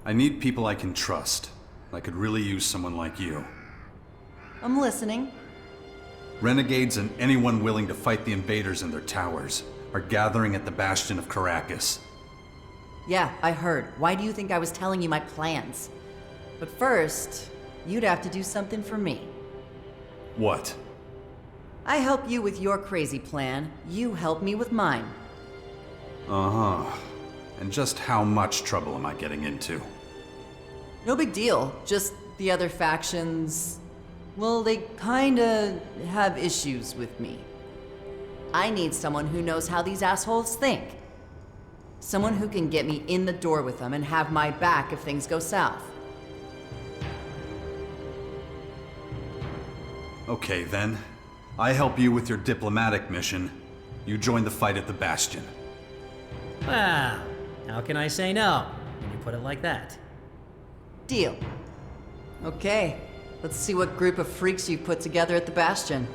I need people I can trust. I could really use someone like you. I'm listening. Renegades and anyone willing to fight the invaders in their towers are gathering at the Bastion of Caracas. Yeah, I heard. Why do you think I was telling you my plans? But first, you'd have to do something for me. What? I help you with your crazy plan. You help me with mine. Uh-huh. And just how much trouble am I getting into? No big deal. Just the other factions... well, they kinda have issues with me. I need someone who knows how these assholes think. Someone who can get me in the door with them and have my back if things go south. Okay, then. I help you with your diplomatic mission. You join the fight at the Bastion. Well, how can I say no when you put it like that? Deal. Okay, let's see what group of freaks you've put together at the Bastion.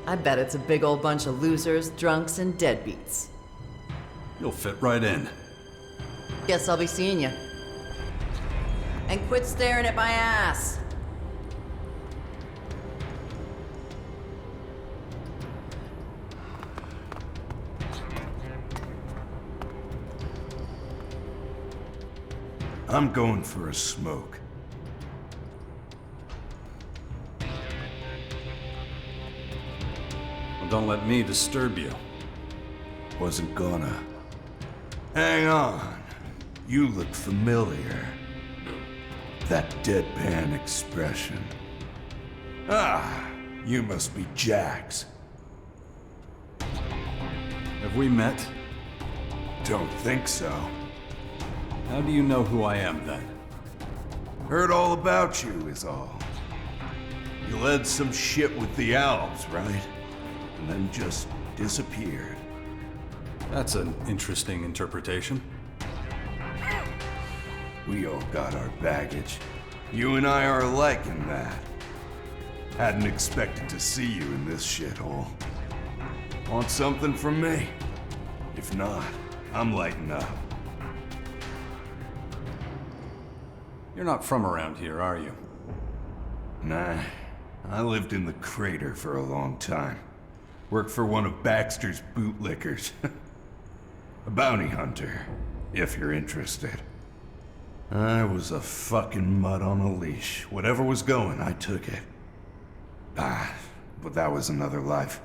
I bet it's a big old bunch of losers, drunks, and deadbeats. You'll fit right in. Guess I'll be seeing you. And quit staring at my ass! I'm going for a smoke. Well, don't let me disturb you. Wasn't gonna. Hang on. You look familiar. That deadpan expression. Ah, you must be Jax. Have we met? Don't think so. How do you know who I am, then? Heard all about you, is all. You led some shit with the Alves, right? And then just disappeared. That's an interesting interpretation. We all got our baggage. You and I are alike in that. Hadn't expected to see you in this shithole. Want something from me? If not, I'm lighting up. You're not from around here, are you? Nah, I lived in the crater for a long time. Worked for one of Baxter's bootlickers. A bounty hunter, if you're interested. I was a fucking mutt on a leash. Whatever was going, I took it. Ah, but that was another life.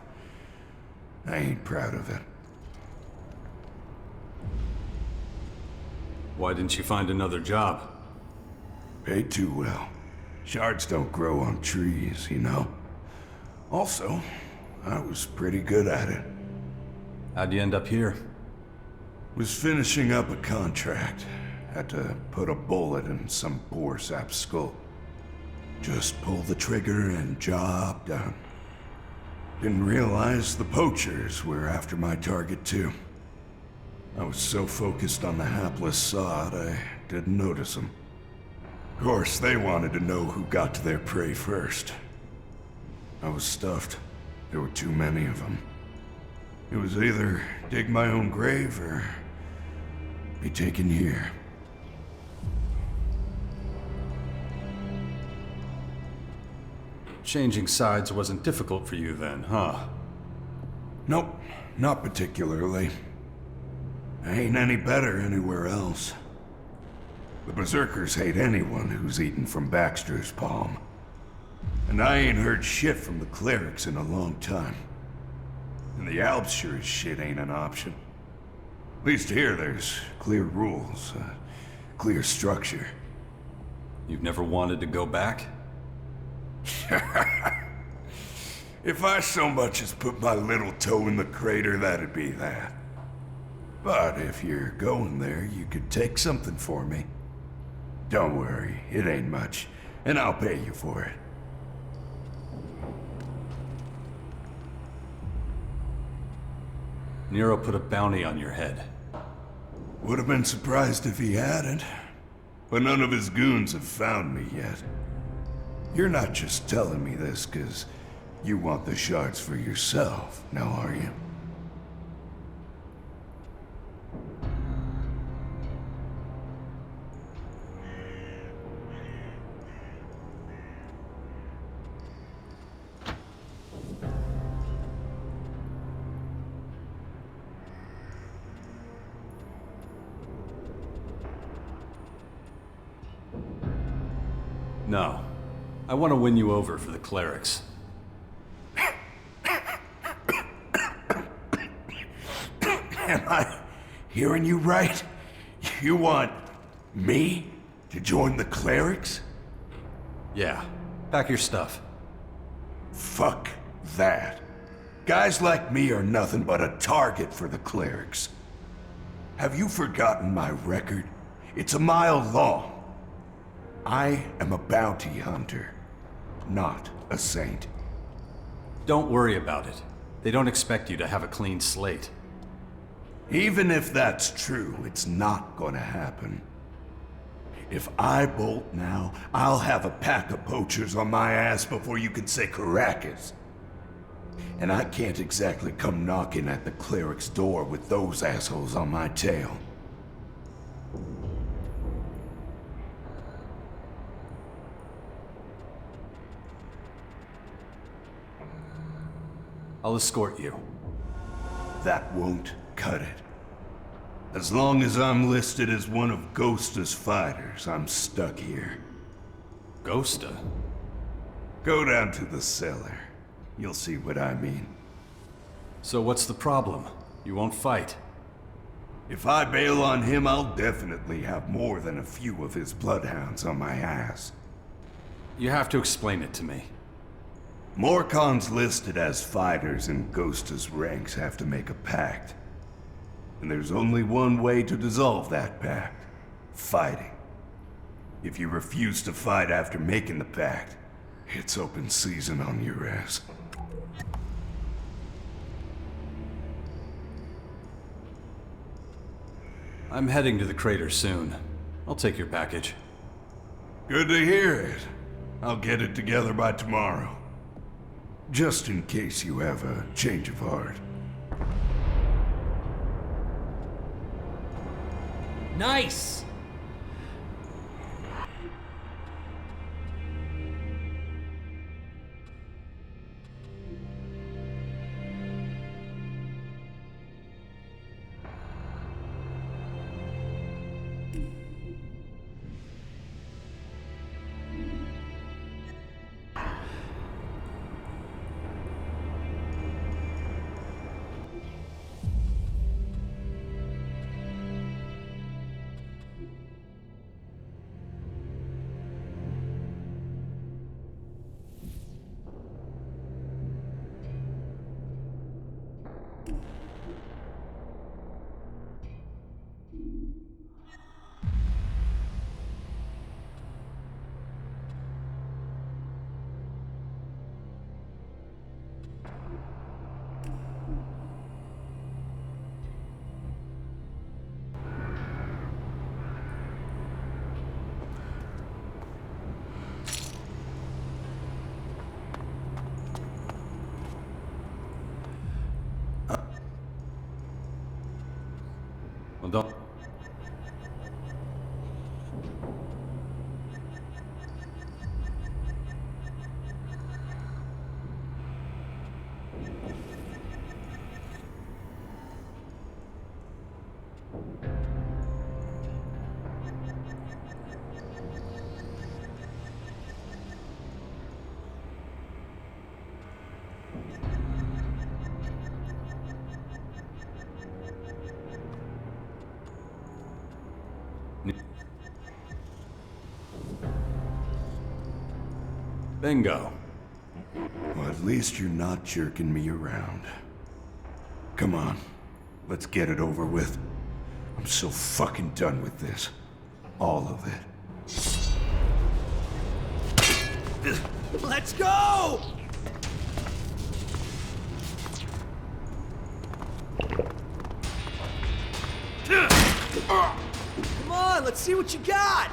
I ain't proud of it. Why didn't you find another job? Paid too well. Shards don't grow on trees, you know? Also, I was pretty good at it. How'd you end up here? Was finishing up a contract. Had to put a bullet in some poor sap's skull. Just pull the trigger and job done. Didn't realize the poachers were after my target too. I was so focused on the hapless sod, I didn't notice them. Of course, they wanted to know who got to their prey first. I was stuffed. There were too many of them. It was either dig my own grave or be taken here. Changing sides wasn't difficult for you then, huh? Nope, not particularly. I ain't any better anywhere else. The Berserkers hate anyone who's eaten from Baxter's palm. And I ain't heard shit from the clerics in a long time. And the Alves sure as shit ain't an option. At least here there's clear rules, clear structure. You've never wanted to go back? If I so much as put my little toe in the crater, that'd be that. But if you're going there, you could take something for me. Don't worry, it ain't much, and I'll pay you for it. Nero put a bounty on your head. Would have been surprised if he hadn't. But none of his goons have found me yet. You're not just telling me this because you want the shards for yourself, now are you? No. I want to win you over for the clerics. Am I hearing you right? You want me to join the clerics? Yeah. Pack your stuff. Fuck that. Guys like me are nothing but a target for the clerics. Have you forgotten my record? It's a mile long. I am a bounty hunter, not a saint. Don't worry about it. They don't expect you to have a clean slate. Even if that's true, it's not gonna happen. If I bolt now, I'll have a pack of poachers on my ass before you can say Caracas. And I can't exactly come knocking at the cleric's door with those assholes on my tail. I'll escort you. That won't cut it. As long as I'm listed as one of Ghosta's fighters, I'm stuck here. Ghosta? Go down to the cellar. You'll see what I mean. So what's the problem? You won't fight? If I bail on him, I'll definitely have more than a few of his bloodhounds on my ass. You have to explain it to me. Morcons listed as fighters in Ghosta's ranks have to make a pact. And there's only one way to dissolve that pact. Fighting. If you refuse to fight after making the pact, it's open season on your ass. I'm heading to the crater soon. I'll take your package. Good to hear it. I'll get it together by tomorrow. Just in case you have a change of heart. Nice! Well, don't... Bingo. Well, at least you're not jerking me around. Come on, let's get it over with. I'm so fucking done with this. All of it. Let's go! Come on, let's see what you got!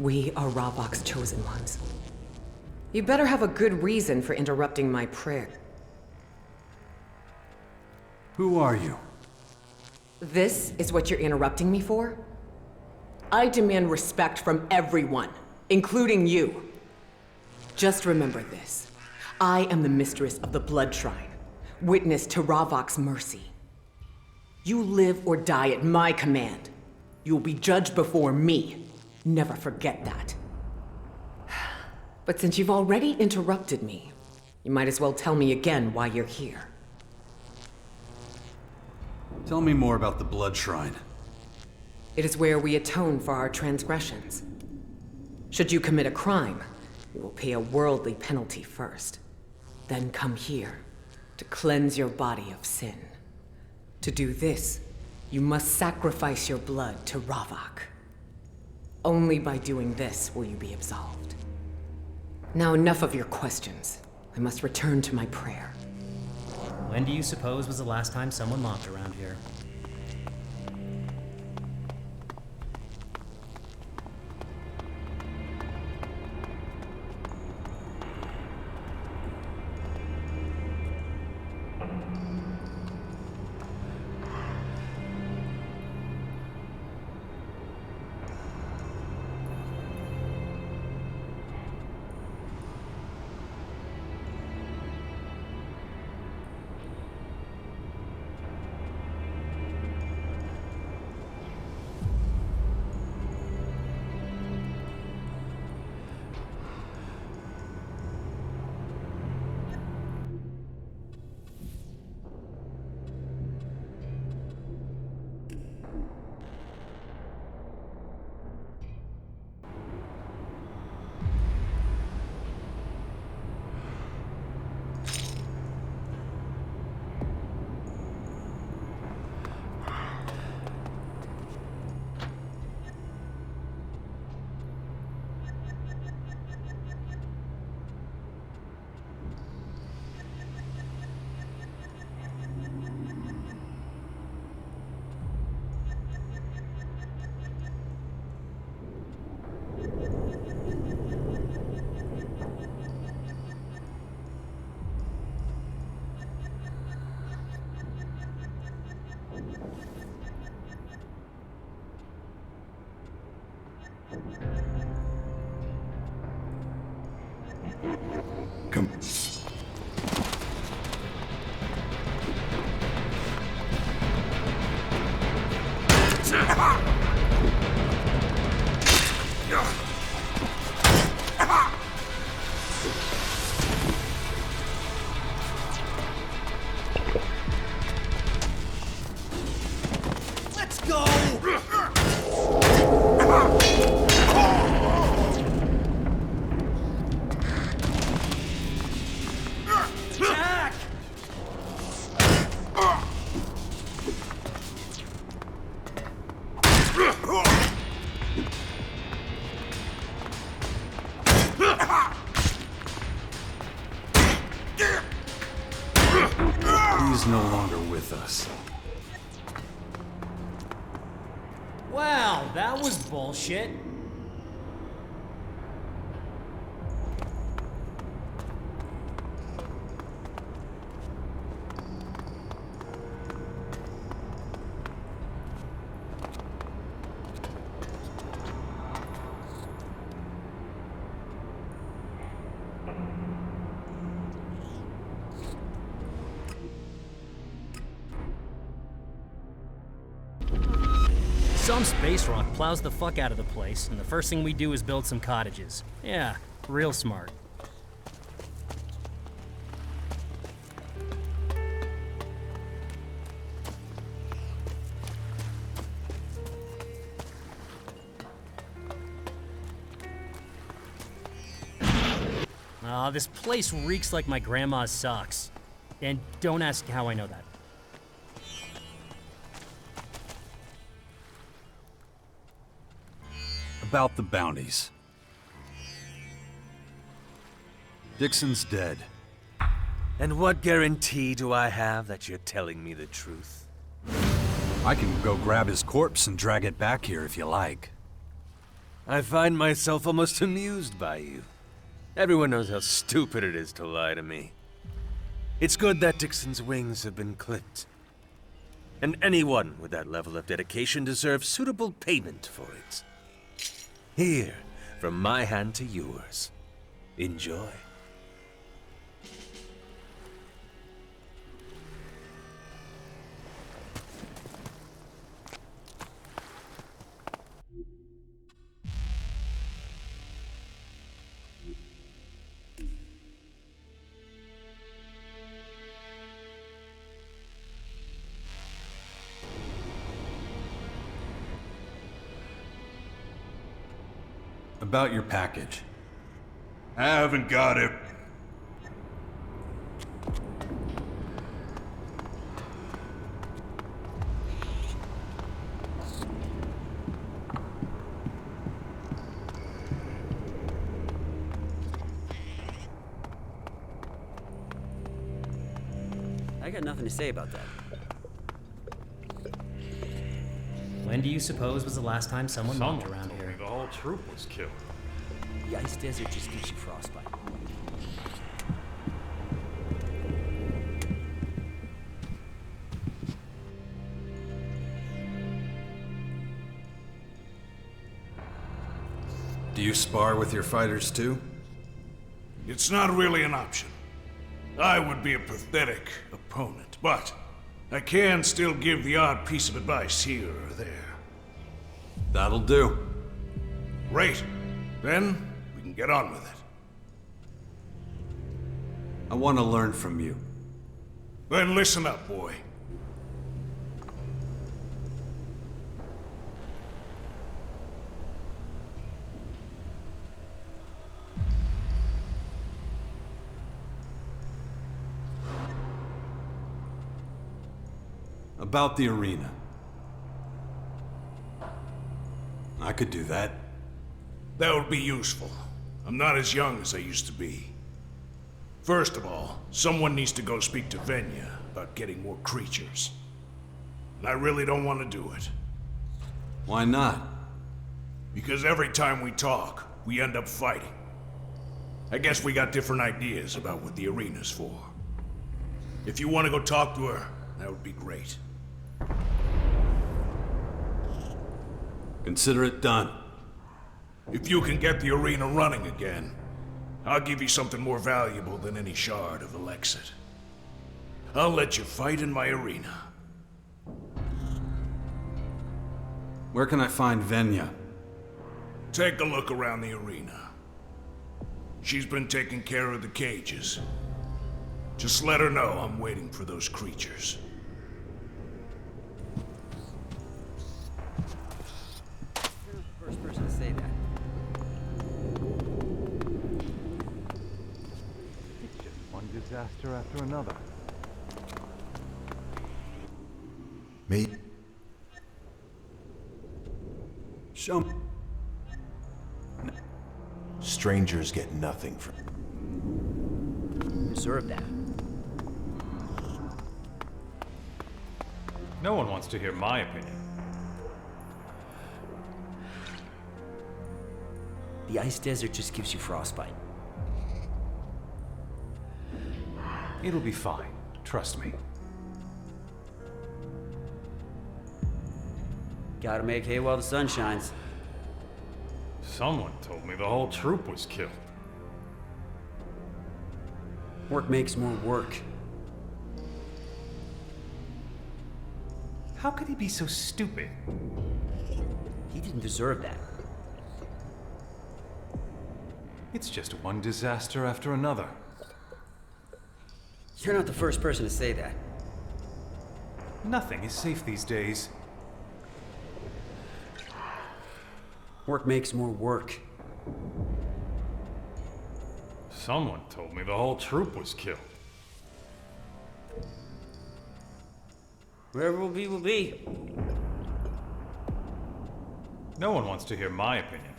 We are Ravok's chosen ones. You better have a good reason for interrupting my prayer. Who are you? This is what you're interrupting me for? I demand respect from everyone, including you. Just remember this. I am the mistress of the Blood Shrine, witness to Ravok's mercy. You live or die at my command. You will be judged before me. Never forget that. But since you've already interrupted me, you might as well tell me again why you're here. Tell me more about the Blood Shrine. It is where we atone for our transgressions. Should you commit a crime, you will pay a worldly penalty first. Then come here to cleanse your body of sin. To do this, you must sacrifice your blood to Ravok. Only by doing this will you be absolved. Now enough of your questions. I must return to my prayer. When do you suppose was the last time someone mopped around here? Come. Let's go! Jack! He's no longer with us. Wow, that was bullshit. Some space rock plows the fuck out of the place, and the first thing we do is build some cottages. Yeah, real smart. This place reeks like my grandma's socks. And don't ask how I know that. About the bounties. Dixon's dead. And what guarantee do I have that you're telling me the truth? I can go grab his corpse and drag it back here if you like. I find myself almost amused by you. Everyone knows how stupid it is to lie to me. It's good that Dixon's wings have been clipped. And anyone with that level of dedication deserves suitable payment for it. Here, from my hand to yours. Enjoy. About your package. I haven't got it. I got nothing to say about that. When do you suppose was the last time someone walked around here? The whole troop was killed. The ice desert just gives you frostbite. Do you spar with your fighters too? It's not really an option. I would be a pathetic opponent, but I can still give the odd piece of advice here or there. That'll do. Great. Then we can get on with it. I want to learn from you. Then listen up, boy. About the arena. I could do that. That would be useful. I'm not as young as I used to be. First of all, someone needs to go speak to Venya about getting more creatures. And I really don't want to do it. Why not? Because every time we talk, we end up fighting. I guess we got different ideas about what the arena's for. If you want to go talk to her, that would be great. Consider it done. If you can get the arena running again, I'll give you something more valuable than any shard of Elixir. I'll let you fight in my arena. Where can I find Venya? Take a look around the arena. She's been taking care of the cages. Just let her know I'm waiting for those creatures. First person to say that. It's just one disaster after another. Me? Show me. Strangers get nothing from... Deserve that. No one wants to hear my opinion. The ice desert just gives you frostbite. It'll be fine. Trust me. Gotta make hay while the sun shines. Someone told me the whole troop was killed. Work makes more work. How could he be so stupid? He didn't deserve that. It's just one disaster after another. You're not the first person to say that. Nothing is safe these days. Work makes more work. Someone told me the whole troop was killed. Wherever will be, will be. No one wants to hear my opinion.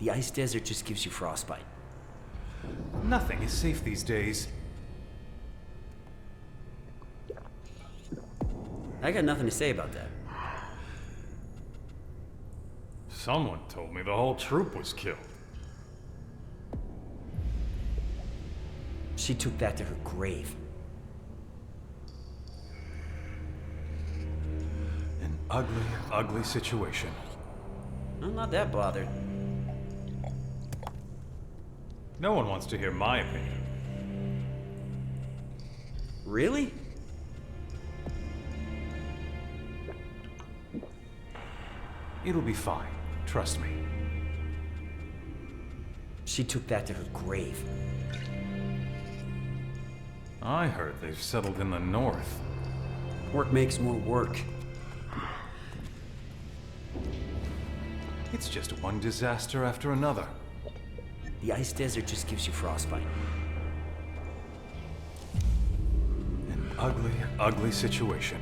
The ice desert just gives you frostbite. Nothing is safe these days. I got nothing to say about that. Someone told me the whole troop was killed. She took that to her grave. An ugly, ugly situation. I'm not that bothered. No one wants to hear my opinion. Really? It'll be fine. Trust me. She took that to her grave. I heard they've settled in the north. Work makes more work. It's just one disaster after another. The ice desert just gives you frostbite. An ugly, ugly situation.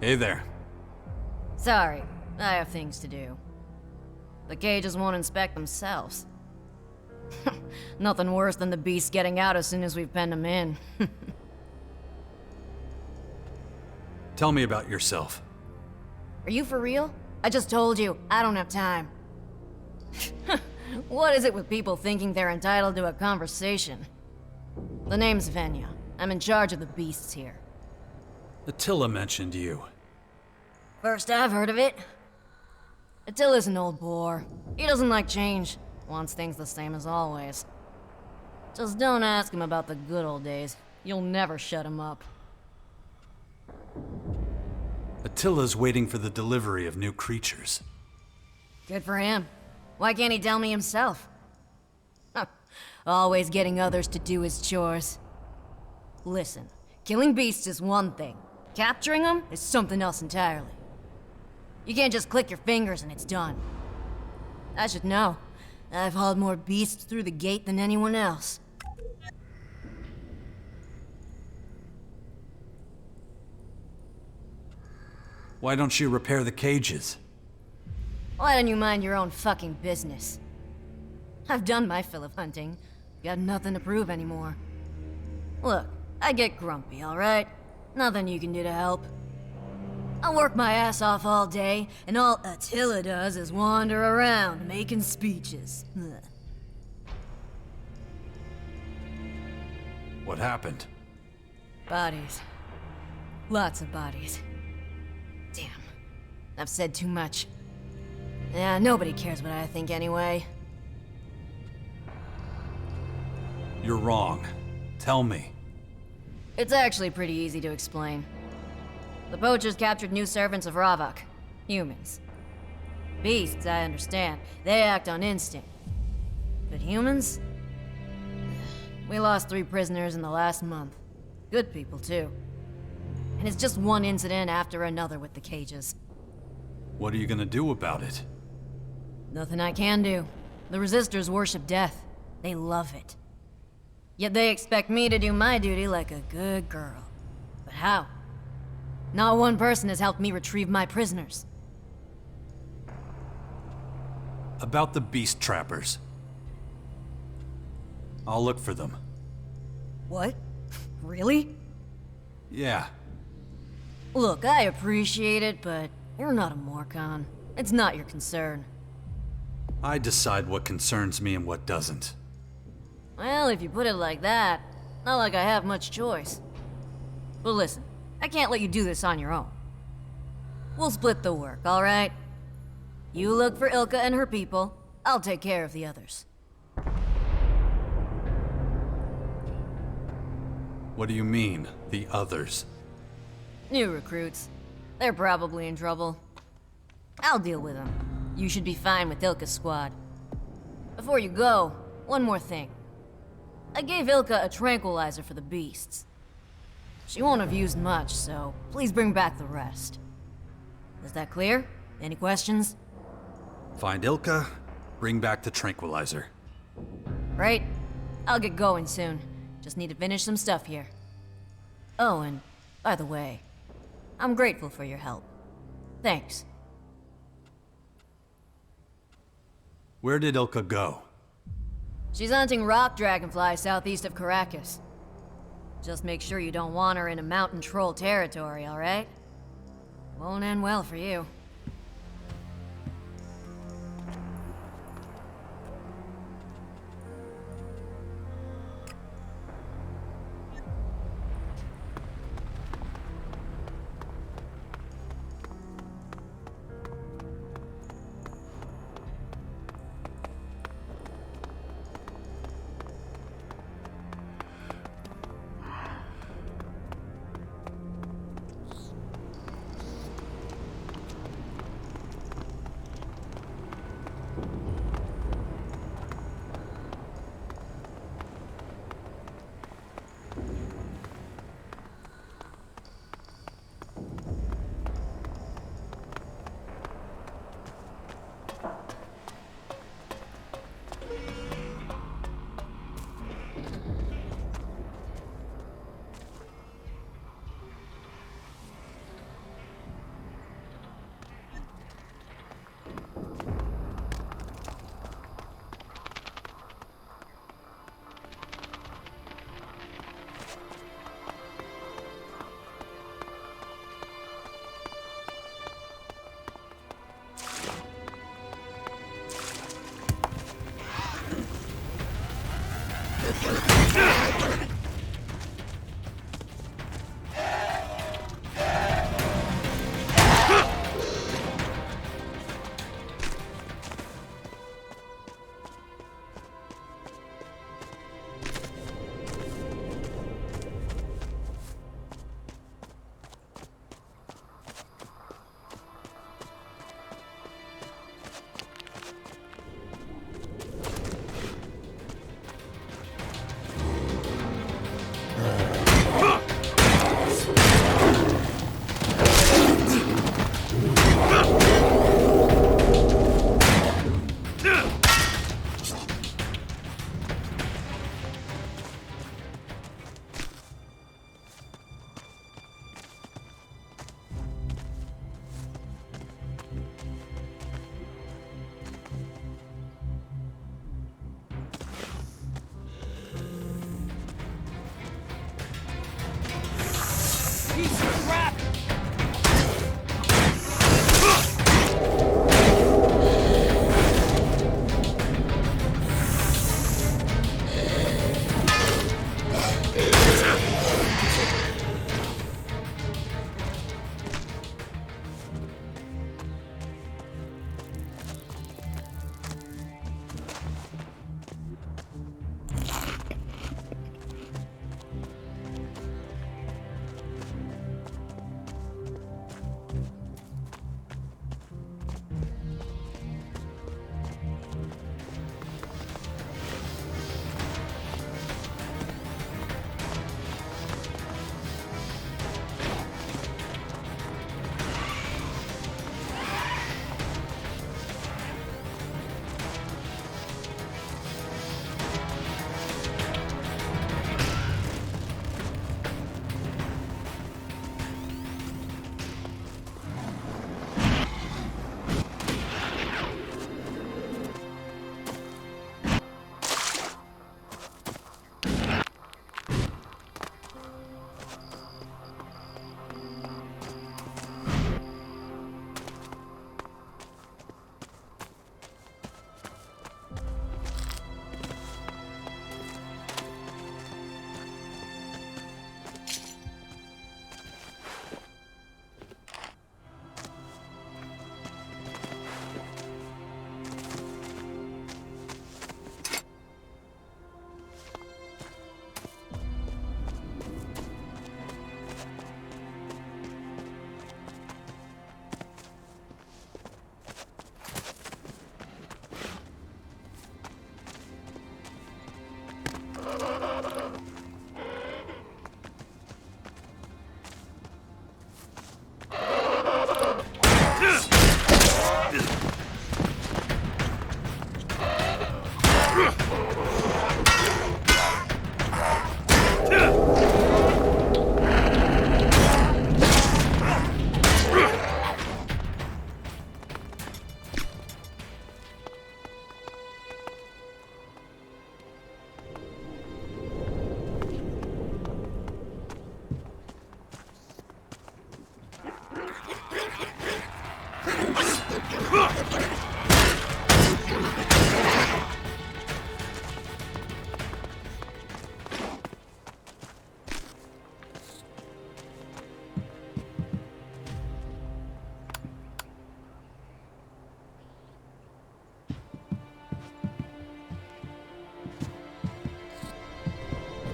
Hey there. Sorry, I have things to do. The cages won't inspect themselves. Nothing worse than the beasts getting out as soon as we've penned them in. Tell me about yourself. Are you for real? I just told you, I don't have time. What is it with people thinking they're entitled to a conversation? The name's Venya. I'm in charge of the beasts here. Attila mentioned you. First I've heard of it. Attila's an old bore. He doesn't like change. Wants things the same as always. Just don't ask him about the good old days. You'll never shut him up. Attila's waiting for the delivery of new creatures. Good for him. Why can't he tell me himself? Always getting others to do his chores. Listen, killing beasts is one thing. Capturing them is something else entirely. You can't just click your fingers and it's done. I should know. I've hauled more beasts through the gate than anyone else. Why don't you repair the cages? Why don't you mind your own fucking business? I've done my fill of hunting. Got nothing to prove anymore. Look, I get grumpy, alright? Nothing you can do to help. I work my ass off all day, and all Attila does is wander around making speeches. What happened? Bodies. Lots of bodies. Damn. I've said too much. Yeah, nobody cares what I think anyway. You're wrong. Tell me. It's actually pretty easy to explain. The poachers captured new servants of Ravak. Humans. Beasts, I understand. They act on instinct. But humans? We lost 3 prisoners in the last month. Good people, too. And it's just one incident after another with the cages. What are you gonna do about it? Nothing I can do. The Resistors worship death. They love it. Yet they expect me to do my duty like a good girl. But how? Not one person has helped me retrieve my prisoners. About the beast trappers. I'll look for them. What? Really? Yeah. Look, I appreciate it, but you're not a Morcon. It's not your concern. I decide what concerns me and what doesn't. Well, if you put it like that, not like I have much choice. But listen, I can't let you do this on your own. We'll split the work, alright? You look for Ilka and her people, I'll take care of the others. What do you mean, the others? New recruits. They're probably in trouble. I'll deal with them. You should be fine with Ilka's squad. Before you go, one more thing. I gave Ilka a tranquilizer for the beasts. She won't have used much, so please bring back the rest. Is that clear? Any questions? Find Ilka, bring back the tranquilizer. Right? I'll get going soon. Just need to finish some stuff here. Oh, and by the way, I'm grateful for your help. Thanks. Where did Ilka go? She's hunting rock dragonflies southeast of Caracas. Just make sure you don't want her in a mountain troll territory, alright? Won't end well for you.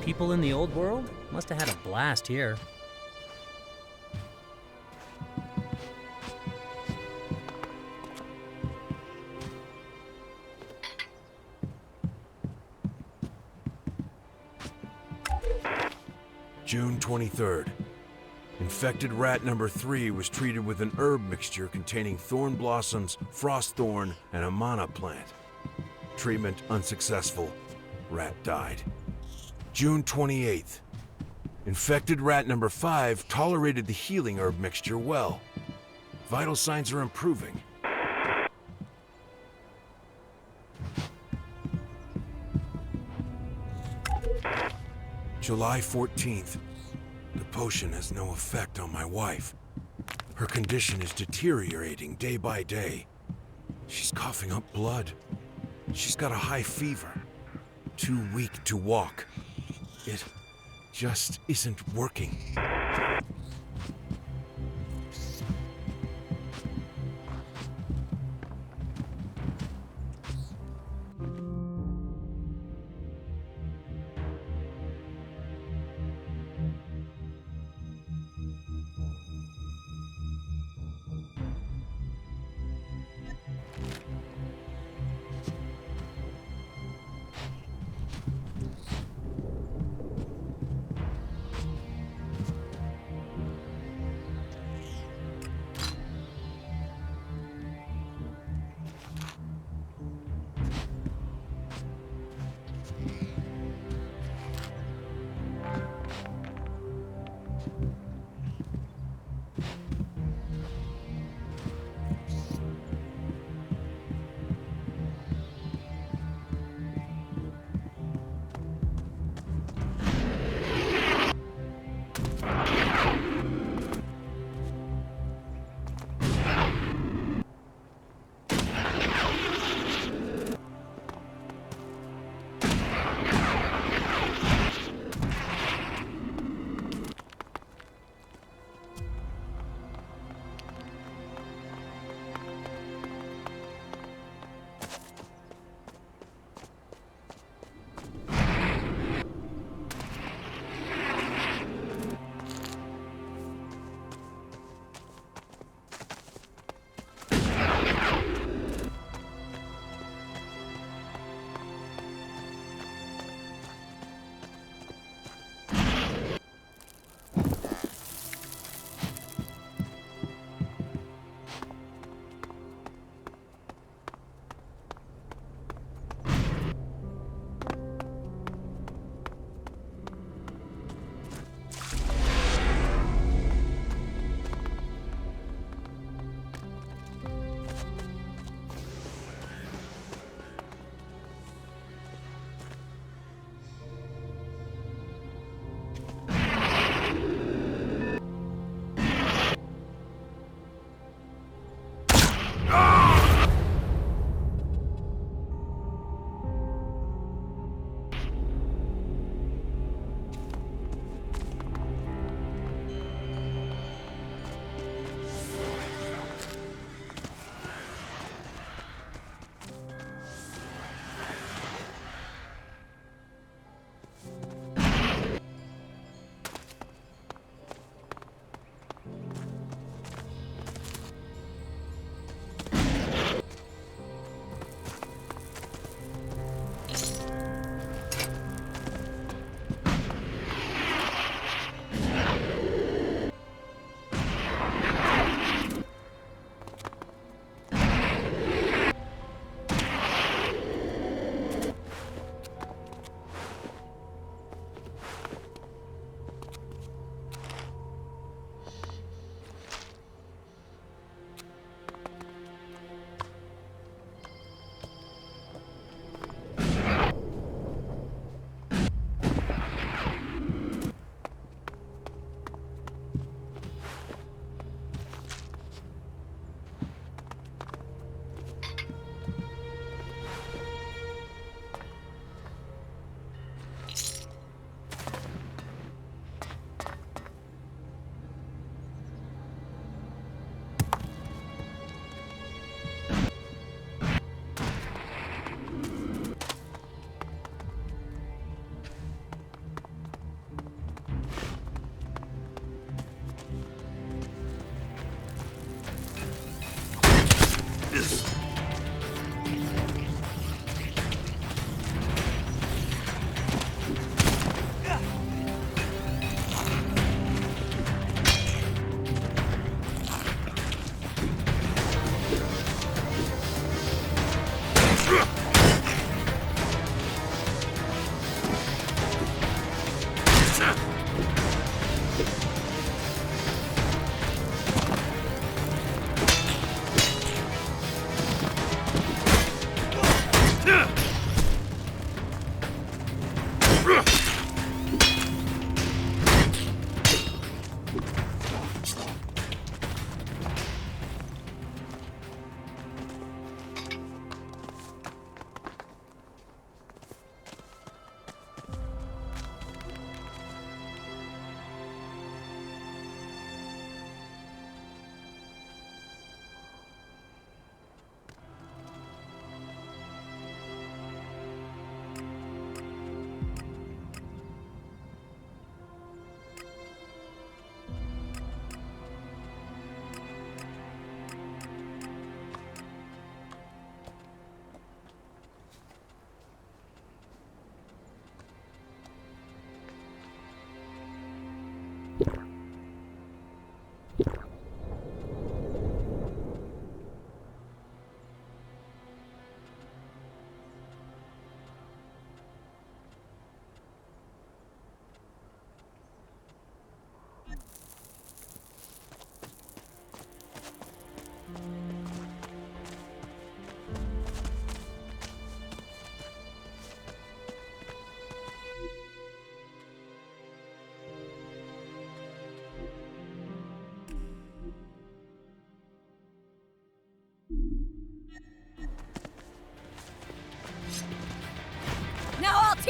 People in the old world must have had a blast here. June 23rd. Infected rat number 3 was treated with an herb mixture containing thorn blossoms, frost thorn, and a mana plant. Treatment unsuccessful. Rat died. June 28th. Infected rat number 5 tolerated the healing herb mixture well. Vital signs are improving. July 14th. The potion has no effect on my wife. Her condition is deteriorating day by day. She's coughing up blood. She's got a high fever. Too weak to walk. It just isn't working.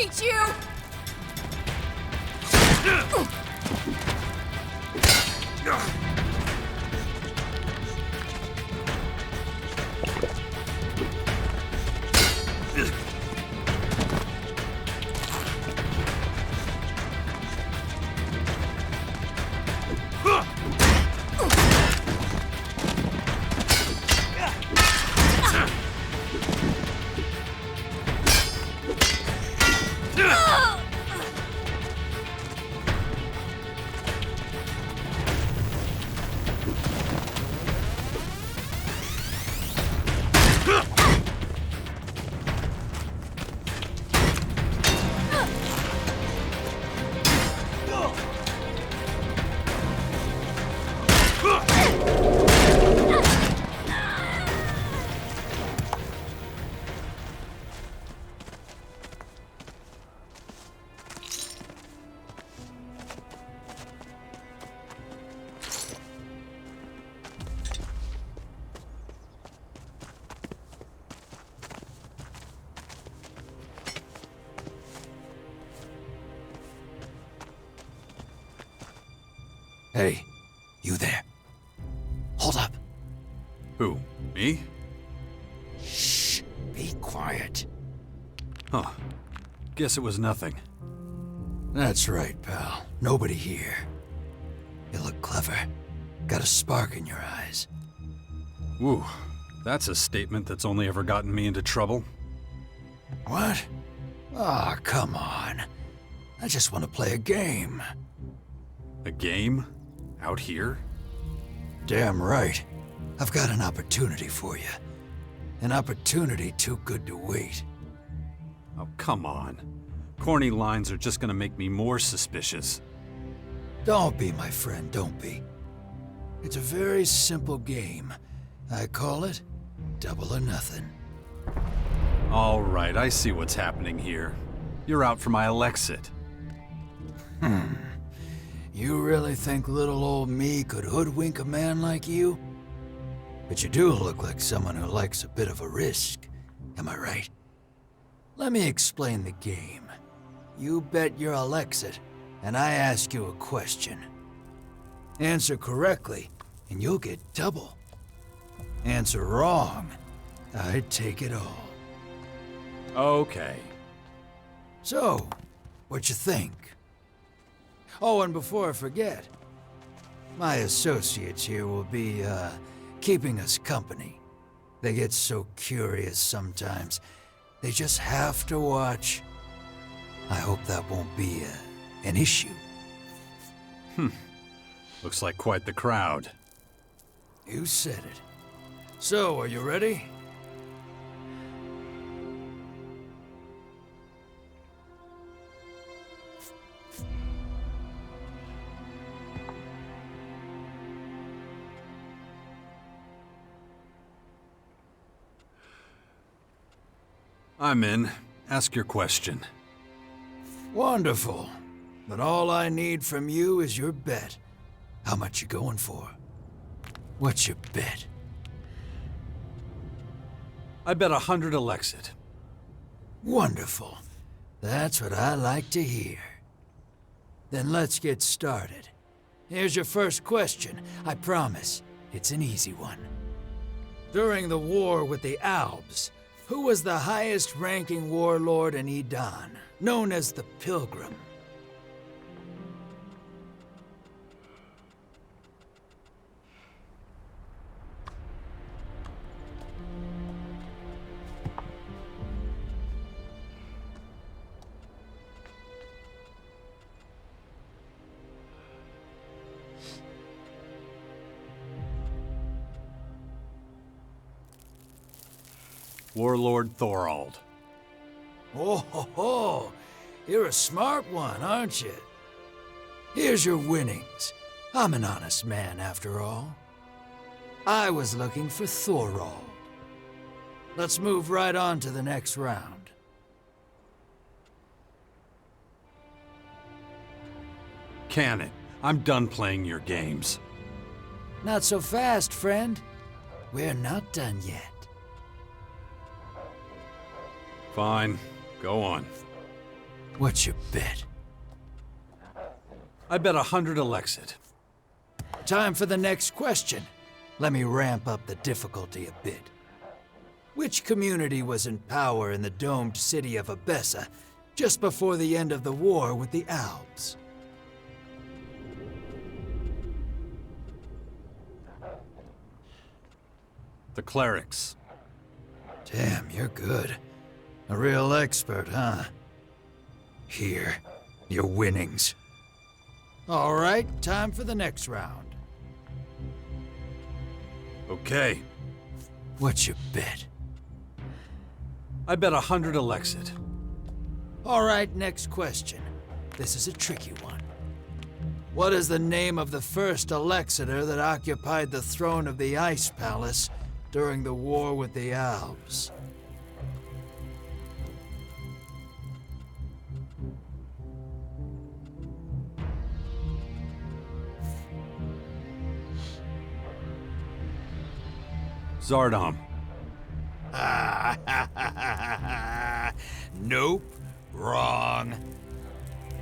teach you! Hey, you there. Hold up. Who? Me? Shh. Be quiet. Huh. Guess it was nothing. That's right, pal. Nobody here. You look clever. Got a spark in your eyes. Ooh, that's a statement that's only ever gotten me into trouble. What? Ah, come on. I just want to play a game. A game? Out here? Damn right. I've got an opportunity for you. An opportunity too good to wait. Oh, come on. Corny lines are just gonna make me more suspicious. Don't be, my friend, don't be. It's a very simple game. I call it Double or Nothing. All right, I see what's happening here. You're out for my Elixir. You really think little old me could hoodwink a man like you? But you do look like someone who likes a bit of a risk. Am I right? Let me explain the game. You bet your Elixir, and I ask you a question. Answer correctly, and you'll get double. Answer wrong, I take it all. Okay. So, what you think? Oh, and before I forget, my associates here will be, keeping us company. They get so curious sometimes. They just have to watch. I hope that won't be, an issue. Looks like quite the crowd. You said it. So, are you ready? I'm in. Ask your question. Wonderful. But all I need from you is your bet. How much you going for? What's your bet? I bet 100 Elixir. Wonderful. That's what I like to hear. Then let's get started. Here's your first question. I promise, it's an easy one. During the war with the Alves, who was the highest-ranking warlord in Edan, known as the Pilgrim? Warlord Thorald. Oh ho ho! You're a smart one, aren't you? Here's your winnings. I'm an honest man, after all. I was looking for Thorald. Let's move right on to the next round. Can it? I'm done playing your games. Not so fast, friend. We're not done yet. Fine. Go on. What's your bet? I bet 100 Elixir. Time for the next question. Let me ramp up the difficulty a bit. Which community was in power in the domed city of Abessa just before the end of the war with the Alves? The clerics. Damn, you're good. A real expert, huh? Here, your winnings. All right, time for the next round. Okay. What's your bet? I bet 100 Elixir. All right, next question. This is a tricky one. What is the name of the first Elixir that occupied the throne of the Ice Palace during the war with the Alves? Zardom. Nope. Wrong.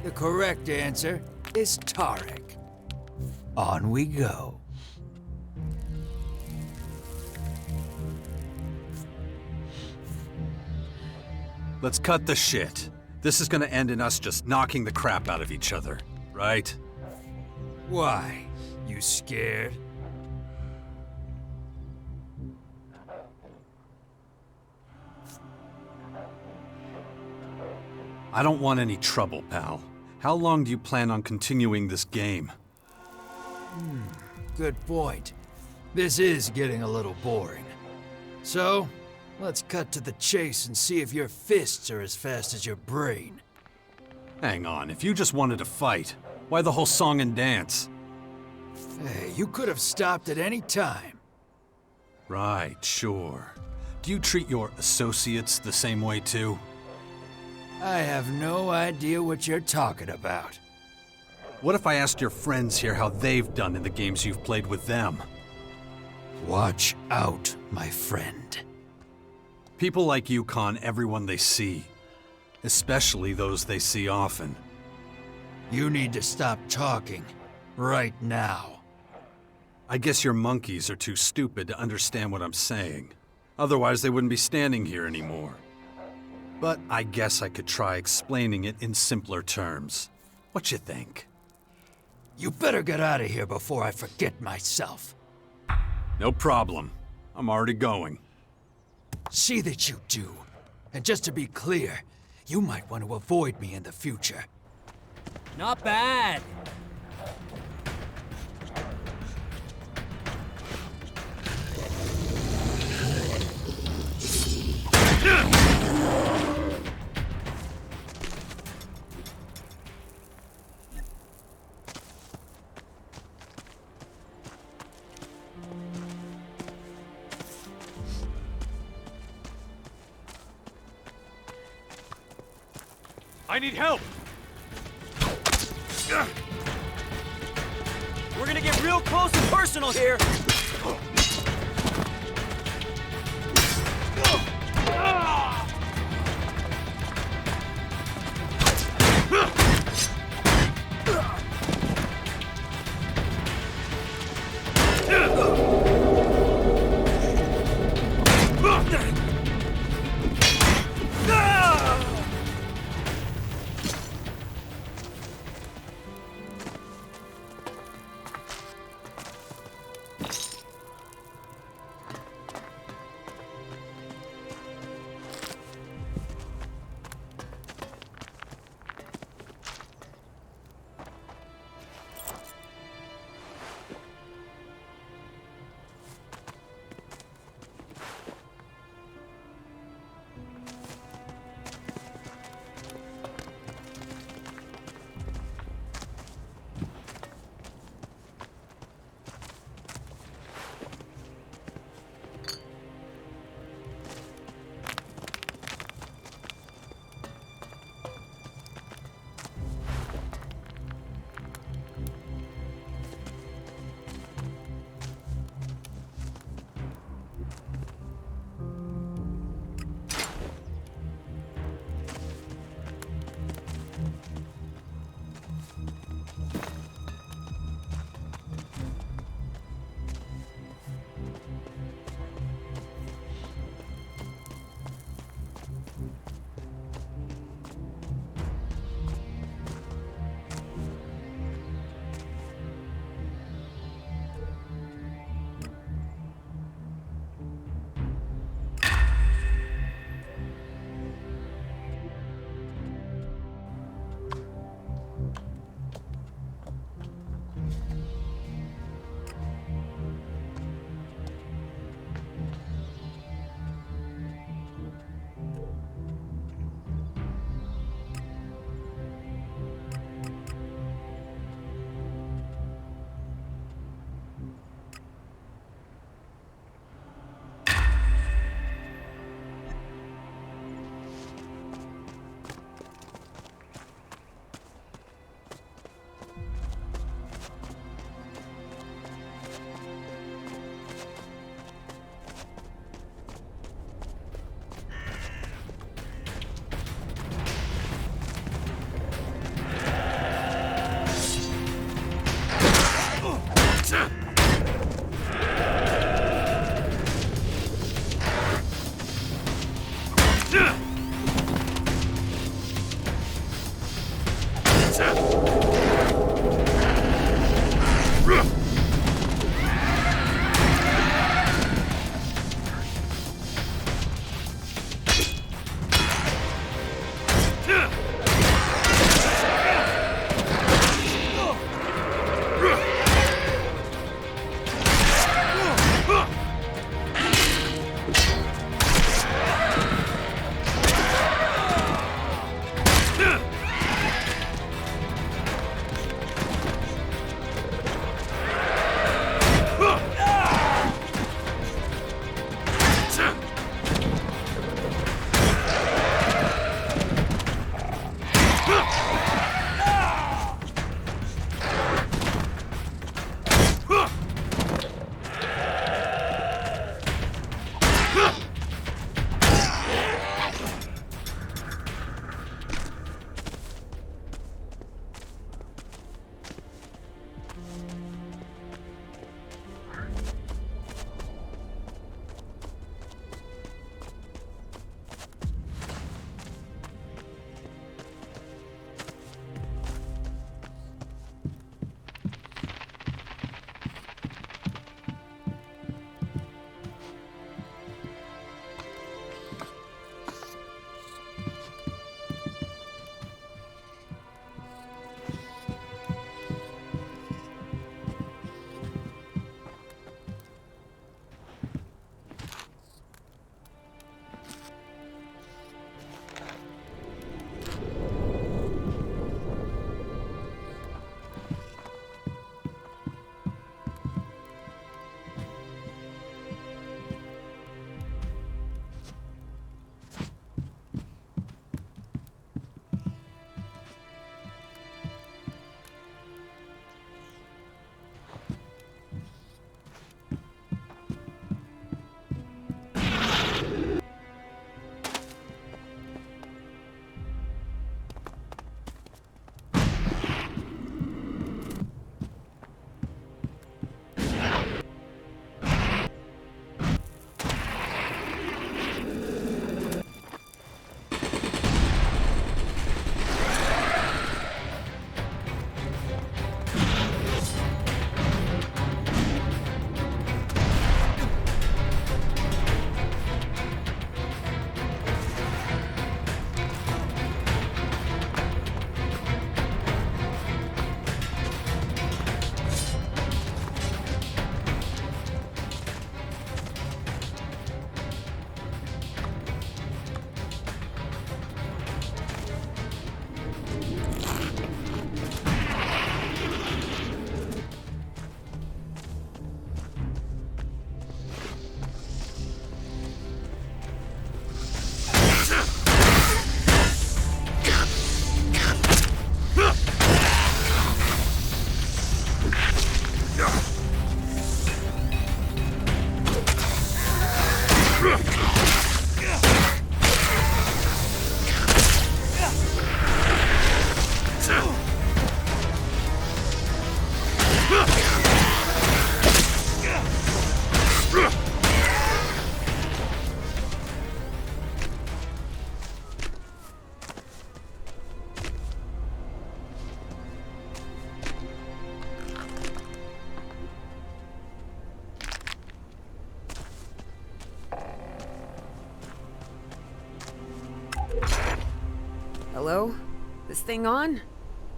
The correct answer is Tarek. On we go. Let's cut the shit. This is gonna end in us just knocking the crap out of each other, right? Why? You scared? I don't want any trouble, pal. How long do you plan on continuing this game? Good point. This is getting a little boring. So, let's cut to the chase and see if your fists are as fast as your brain. Hang on, if you just wanted to fight, why the whole song and dance? Hey, you could have stopped at any time. Right, sure. Do you treat your associates the same way too? I have no idea what you're talking about. What if I asked your friends here how they've done in the games you've played with them? Watch out, my friend. People like you con everyone they see, especially those they see often. You need to stop talking, right now. I guess your monkeys are too stupid to understand what I'm saying. Otherwise, they wouldn't be standing here anymore. But I guess I could try explaining it in simpler terms. What you think? You better get out of here before I forget myself. No problem. I'm already going. See that you do. And just to be clear, you might want to avoid me in the future. Not bad. I need help! We're gonna get real close and personal here! Hello? This thing on?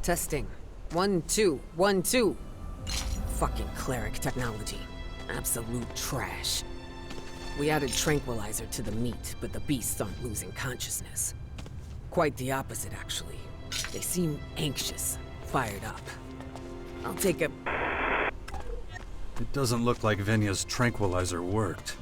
Testing. 1, 2, 1, 2. Fucking cleric technology. Absolute trash. We added tranquilizer to the meat, but the beasts aren't losing consciousness. Quite the opposite, actually. They seem anxious, fired up. I'll take a... It doesn't look like Vinya's tranquilizer worked.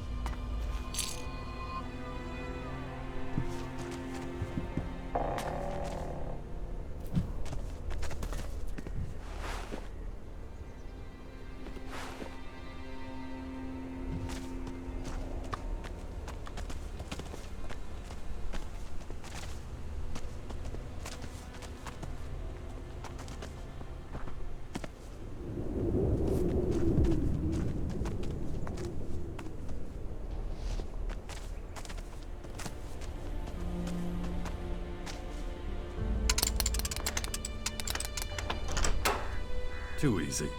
Too easy.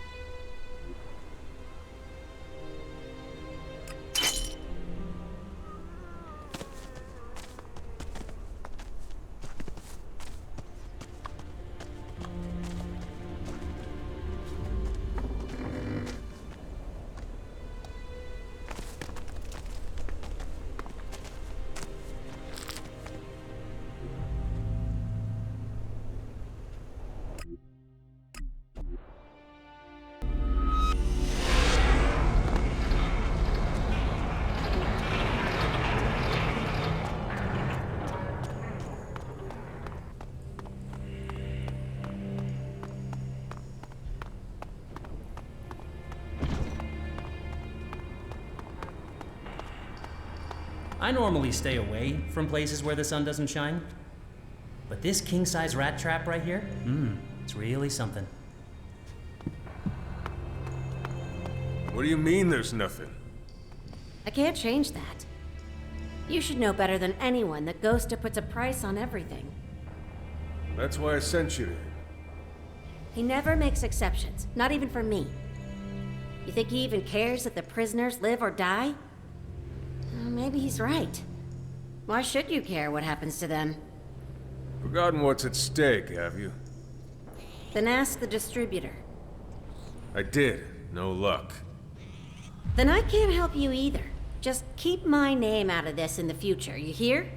I normally stay away from places where the sun doesn't shine. But this king-size rat trap right here, it's really something. What do you mean there's nothing? I can't change that. You should know better than anyone that Ghosta puts a price on everything. That's why I sent you here. He never makes exceptions, not even for me. You think he even cares if the prisoners live or die? Maybe he's right. Why should you care what happens to them? Forgotten what's at stake, have you? Then ask the distributor. I did. No luck. Then I can't help you either. Just keep my name out of this in the future, you hear?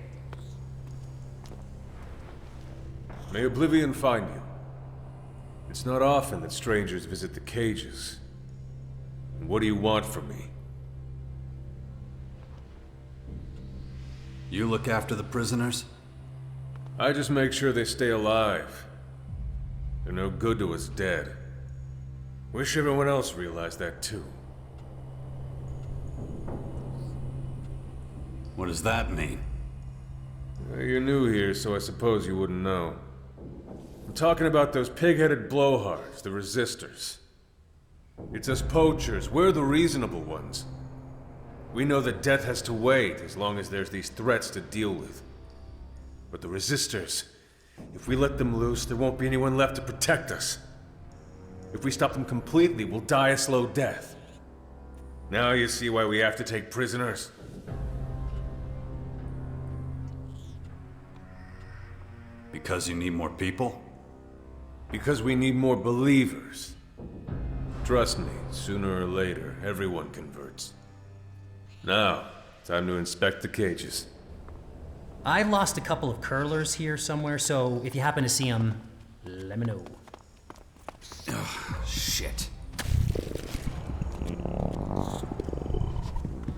May oblivion find you. It's not often that strangers visit the cages. And what do you want from me? You look after the prisoners? I just make sure they stay alive. They're no good to us dead. Wish everyone else realized that too. What does that mean? You're new here, so I suppose you wouldn't know. I'm talking about those pig-headed blowhards, the resistors. It's us poachers, we're the reasonable ones. We know that death has to wait as long as there's these threats to deal with. But the resistors, if we let them loose, there won't be anyone left to protect us. If we stop them completely, we'll die a slow death. Now you see why we have to take prisoners? Because you need more people? Because we need more believers. Trust me, sooner or later, everyone converts. Now, time to inspect the cages. I lost a couple of curlers here somewhere, so if you happen to see them, let me know. Ugh, shit.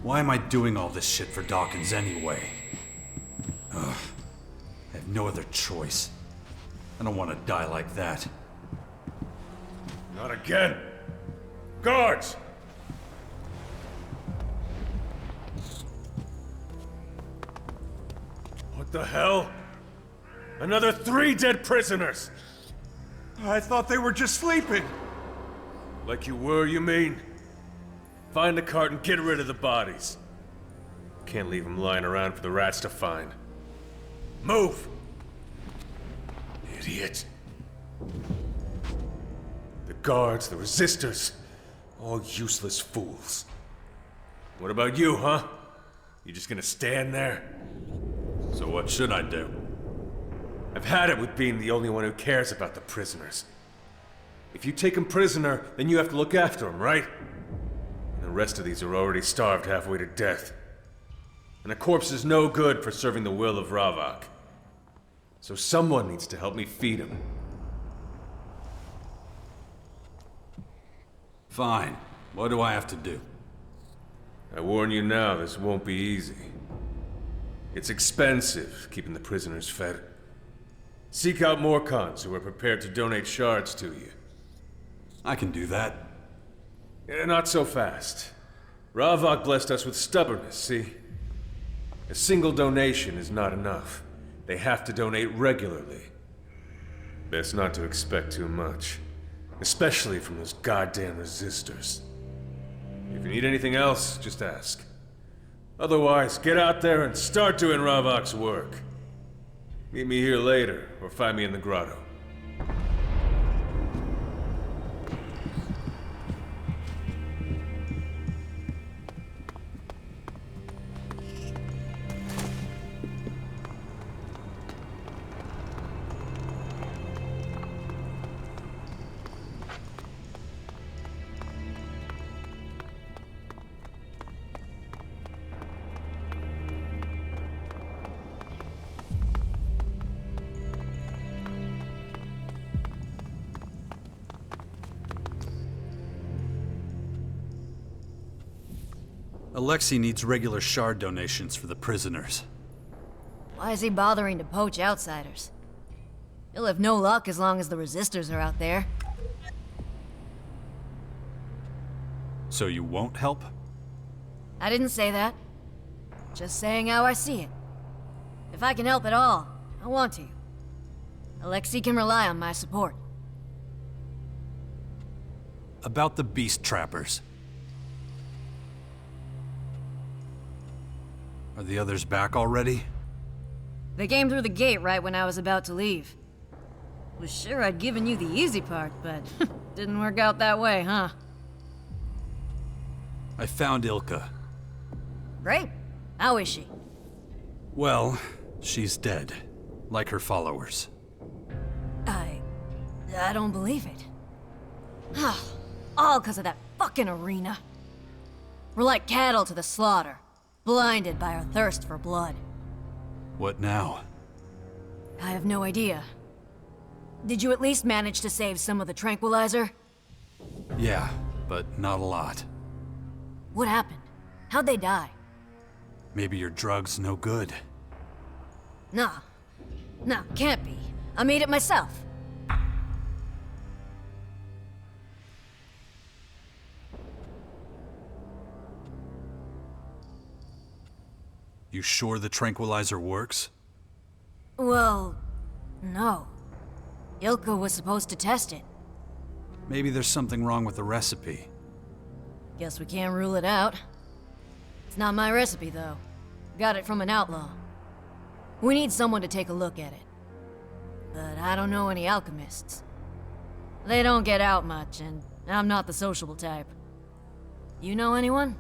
Why am I doing all this shit for Dawkins anyway? Ugh. I have no other choice. I don't want to die like that. Not again! Guards! What the hell? Another 3 dead prisoners! I thought they were just sleeping. Like you were, you mean? Find the cart and get rid of the bodies. Can't leave them lying around for the rats to find. Move! Idiot. The guards, the resistors, all useless fools. What about you, huh? You just gonna stand there? So what should I do? I've had it with being the only one who cares about the prisoners. If you take them prisoner, then you have to look after them, right? And the rest of these are already starved halfway to death. And a corpse is no good for serving the will of Ravok. So someone needs to help me feed him. Fine. What do I have to do? I warn you now, this won't be easy. It's expensive, keeping the prisoners fed. Seek out more cons who are prepared to donate shards to you. I can do that. Not so fast. Ravok blessed us with stubbornness, see? A single donation is not enough. They have to donate regularly. Best not to expect too much. Especially from those goddamn resistors. If you need anything else, just ask. Otherwise, get out there and start doing Ravok's work. Meet me here later, or find me in the grotto. Alexei needs regular shard donations for the prisoners. Why is he bothering to poach outsiders? He'll have no luck as long as the resistors are out there. So you won't help? I didn't say that. Just saying how I see it. If I can help at all, I want to. Alexei can rely on my support. About the beast trappers. Are the others back already? They came through the gate right when I was about to leave. Was sure I'd given you the easy part, but didn't work out that way, huh? I found Ilka. Great. How is she? Well, she's dead. Like her followers. I don't believe it. All because of that fucking arena. We're like cattle to the slaughter, blinded by our thirst for blood. What now? I have no idea. Did you at least manage to save some of the tranquilizer? Yeah, but not a lot. What happened? How'd they die? Maybe your drug's no good. No, can't be. I made it myself. You sure the tranquilizer works? Well, no. Ilka was supposed to test it. Maybe there's something wrong with the recipe. Guess we can't rule it out. It's not my recipe, though. Got it from an outlaw. We need someone to take a look at it. But I don't know any alchemists. They don't get out much, and I'm not the sociable type. You know anyone?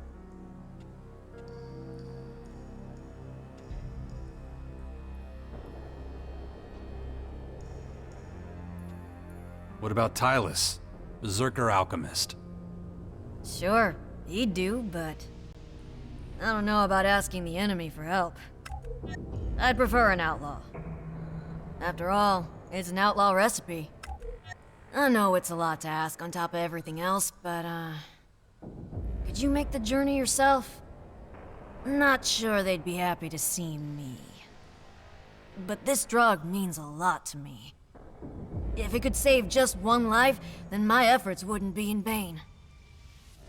What about Tylus? Berserker alchemist. Sure, he'd do, but I don't know about asking the enemy for help. I'd prefer an outlaw. After all, it's an outlaw recipe. I know it's a lot to ask on top of everything else, but could you make the journey yourself? Not sure they'd be happy to see me. But this drug means a lot to me. If it could save just one life, then my efforts wouldn't be in vain.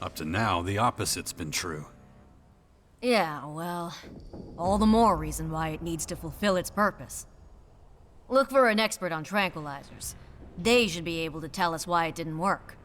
Up to now, the opposite's been true. Yeah, well, all the more reason why it needs to fulfill its purpose. Look for an expert on tranquilizers. They should be able to tell us why it didn't work.